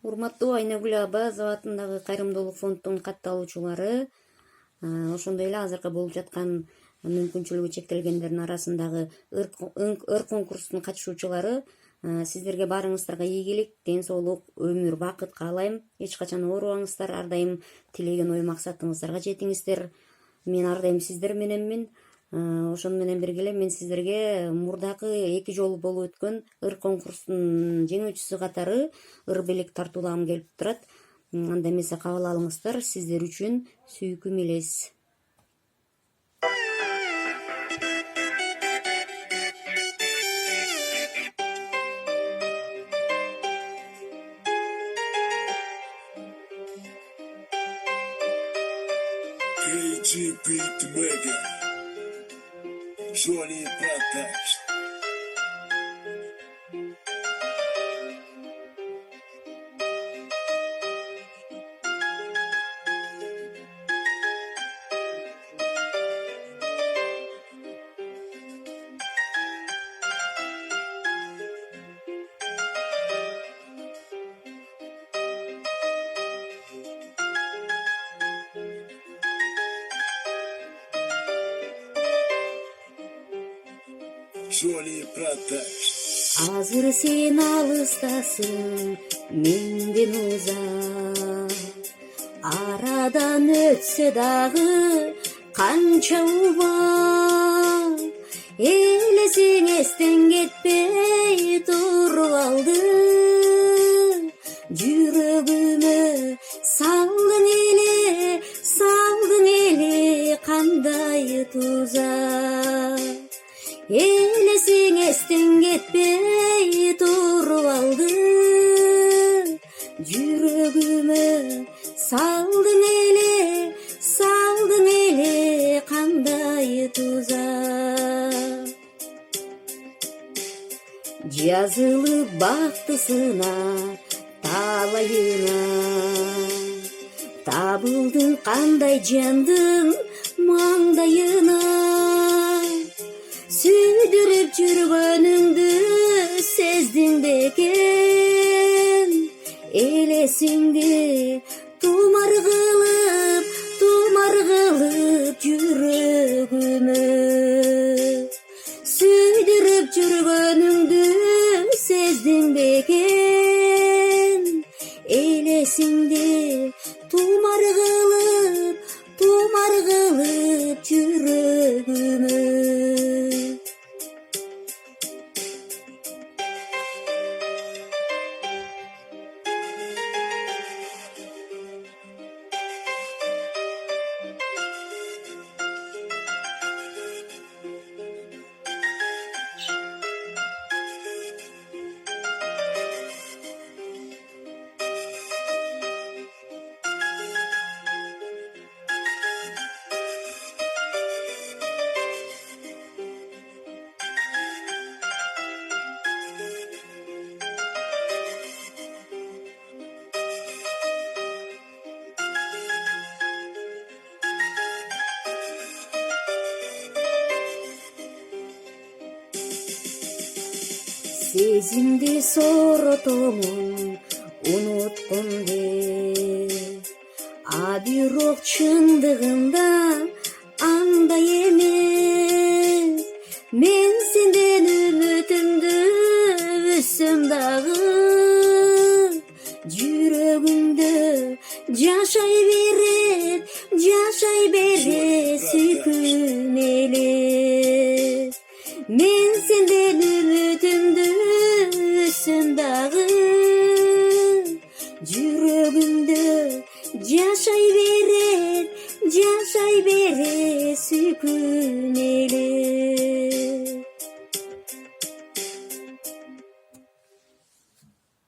Урматтуу Айнагүл аба абатындагы кайрымдуулук фондунун катталуучулары, ошондой эле азыркы болуп жаткан мүмкүнчүлүгү чектелгендердин арасындагы ыр конкурстун катышуучулары, сиздерге баарыңыздарга ийгилик, ден соолук, өмүр бакыт каалайм. Эч качан оорубаңыздар, ар дайым тилеген ой максатыңыздарга жетиңиздер. Мен ар дайым сиздер мененмин. Ошону менен бирге эле мен сиздерге мурдакы 2 жолу болуп өткөн ыр конкурстунун жеңүүчүсү катары ыр белек тартуулагым келип турат. Анда эмесе кабыл алыңыздар, сиздер үчүн сүйкүм элес. KGB Mega Jolie Pratas. Jolie Pratas. Азыр сен алыстасың менден узак, арадан өтсө дагы канча убак, элесиң эстен кетпей туруп алды, жүрөгүмө салдың эле кандай тузак. Элесиң эстен кетпей туруп алды, жүрөгүмө салдың эле кандай тузак. Жазылып бактысына талайына, табылдың кандай жандың маңдайына, сүйдүрүп жүргөнүңдү сездиң бекен, элесиңди тумар кылып жүрөгүмө, сүйдүрүп жүргөнүңдү сездиң бекен, элесиңди тумар кылып жүрөгүмө. Сезимди соротомун унутконде, а бирок чындыгында андай эмес. Мен сенден үмүтүмдү үзсөм дагы, жүрөгүмдө жашай берет сүйкүм эле. Мен сенден үмүтүмдү үзсөм дагы, жүрөгүмдө жашай берет сүйкүм